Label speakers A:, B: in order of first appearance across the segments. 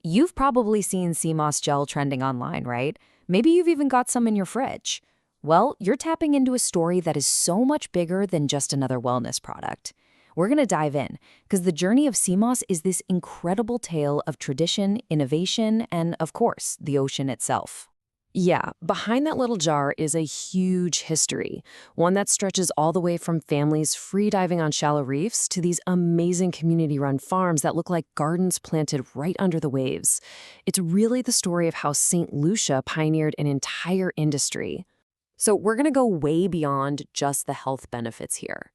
A: You've probably seen sea moss gel trending online, right? Maybe you've even got some in your fridge. Well, you're tapping into a story that is so much bigger than just another wellness product. We're going to dive in, because the journey of sea moss is this incredible tale of tradition, innovation, and, of course, the ocean itself. Yeah, behind that little jar is a huge history, one that stretches all the way from families free diving on shallow reefs to these amazing community-run farms that look like gardens planted right under the waves. It's really the story of how St. Lucia pioneered an entire industry. So we're going to go way beyond just the health benefits here.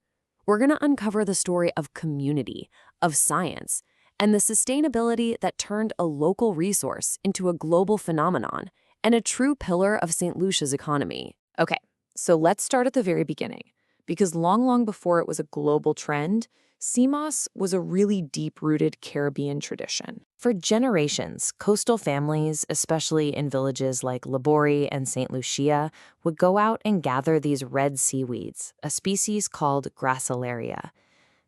A: We're going to uncover the story of community, of science, and the sustainability that turned a local resource into a global phenomenon and a true pillar of St. Lucia's economy. Okay, so let's start at the very beginning, because long before it was a global trend, sea moss was a really deep-rooted Caribbean tradition. For generations, coastal families, especially in villages like Libori and St. Lucia, would go out and gather these red seaweeds, a species called Gracilaria.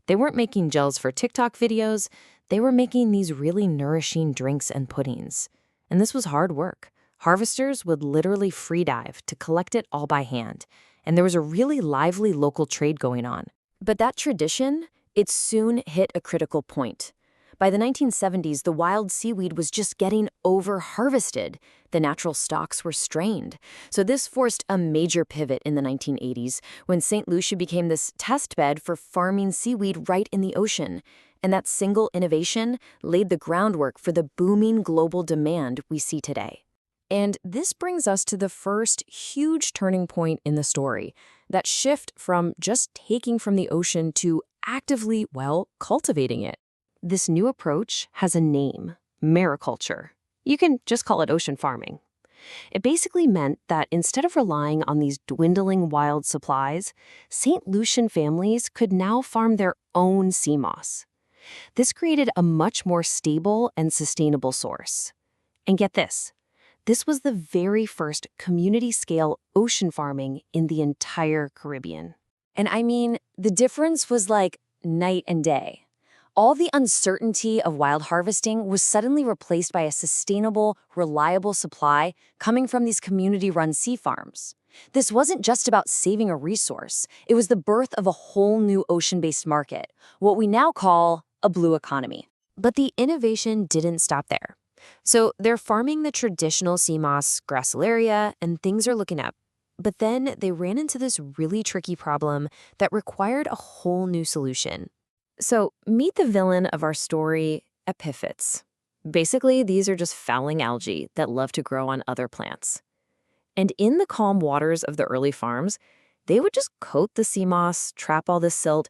A: They weren't making gels for TikTok videos, they were making these really nourishing drinks and puddings. And this was hard work. Harvesters would literally free dive to collect it all by hand, and there was a really lively local trade going on. But that tradition, it soon hit a critical point. By the 1970s, the wild seaweed was just getting over-harvested. The natural stocks were strained. So this forced a major pivot in the 1980s when St. Lucia became this test bed for farming seaweed right in the ocean. And that single innovation laid the groundwork for the booming global demand we see today. And this brings us to the first huge turning point in the story, that shift from just taking from the ocean to actively, cultivating it. This new approach has a name, mariculture. You can just call it ocean farming. It basically meant that instead of relying on these dwindling wild supplies, St. Lucian families could now farm their own sea moss. This created a much more stable and sustainable source. And get this. This was the very first community-scale ocean farming in the entire Caribbean. And I mean, the difference was like night and day. All the uncertainty of wild harvesting was suddenly replaced by a sustainable, reliable supply coming from these community-run sea farms. This wasn't just about saving a resource. It was the birth of a whole new ocean-based market, what we now call a blue economy. But the innovation didn't stop there. So they're farming the traditional sea moss, Gracilaria, and things are looking up. But then they ran into this really tricky problem that required a whole new solution. So meet the villain of our story, epiphytes. Basically, these are just fouling algae that love to grow on other plants. And in the calm waters of the early farms, they would just coat the sea moss, trap all this silt,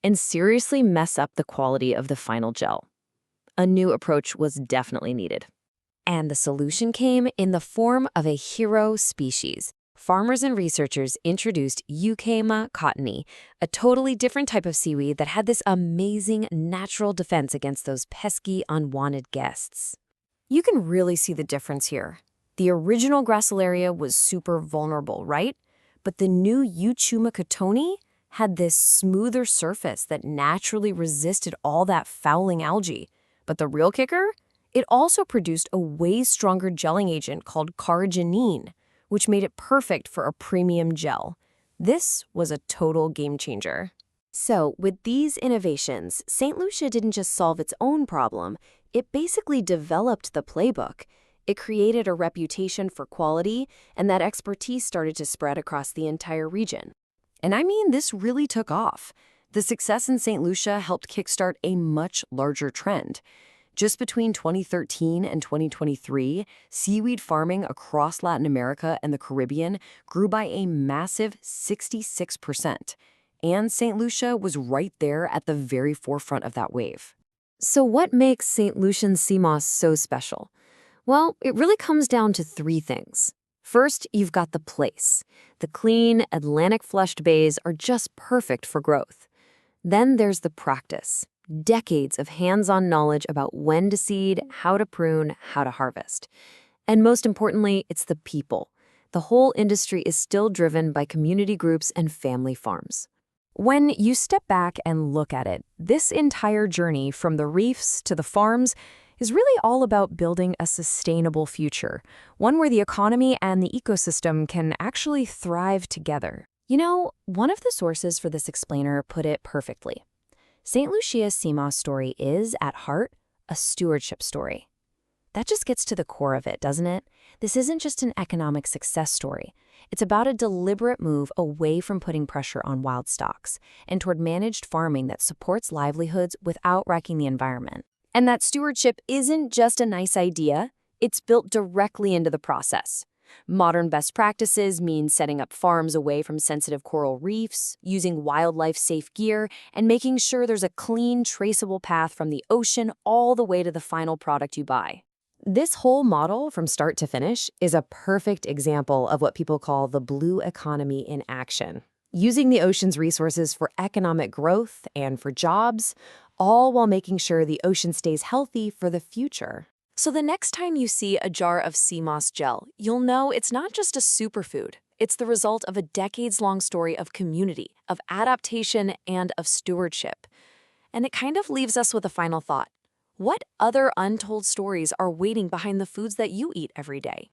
A: and seriously mess up the quality of the final gel. A new approach was definitely needed. And the solution came in the form of a hero species. Farmers and researchers introduced Eucheuma cottonii, a totally different type of seaweed that had this amazing natural defense against those pesky, unwanted guests. You can really see the difference here. The original Gracilaria was super vulnerable, right? But the new Eucheuma cottonii had this smoother surface that naturally resisted all that fouling algae. But the real kicker? It also produced a way stronger gelling agent called carrageenan, which made it perfect for a premium gel. This was a total game changer. So, with these innovations, St. Lucia didn't just solve its own problem, it basically developed the playbook. It created a reputation for quality, and that expertise started to spread across the entire region. And I mean, this really took off. The success in St. Lucia helped kickstart a much larger trend. Just between 2013 and 2023, seaweed farming across Latin America and the Caribbean grew by a massive 66%. And St. Lucia was right there at the very forefront of that wave. So what makes St. Lucian sea moss so special? Well, it really comes down to three things. First, you've got the place. The clean, Atlantic-flushed bays are just perfect for growth. Then there's the practice. Decades of hands-on knowledge about when to seed, how to prune, how to harvest. And most importantly, it's the people. The whole industry is still driven by community groups and family farms. When you step back and look at it, this entire journey from the reefs to the farms, is really all about building a sustainable future, one where the economy and the ecosystem can actually thrive together. You know, one of the sources for this explainer put it perfectly. St. Lucia's sea moss story is, at heart, a stewardship story. That just gets to the core of it, doesn't it? This isn't just an economic success story. It's about a deliberate move away from putting pressure on wild stocks and toward managed farming that supports livelihoods without wrecking the environment. And that stewardship isn't just a nice idea, it's built directly into the process. Modern best practices mean setting up farms away from sensitive coral reefs, using wildlife-safe gear, and making sure there's a clean, traceable path from the ocean all the way to the final product you buy. This whole model, from start to finish, is a perfect example of what people call the blue economy in action. Using the ocean's resources for economic growth and for jobs, all while making sure the ocean stays healthy for the future. So the next time you see a jar of sea moss gel, you'll know it's not just a superfood. It's the result of a decades-long story of community, of adaptation, and of stewardship. And it kind of leaves us with a final thought. What other untold stories are waiting behind the foods that you eat every day?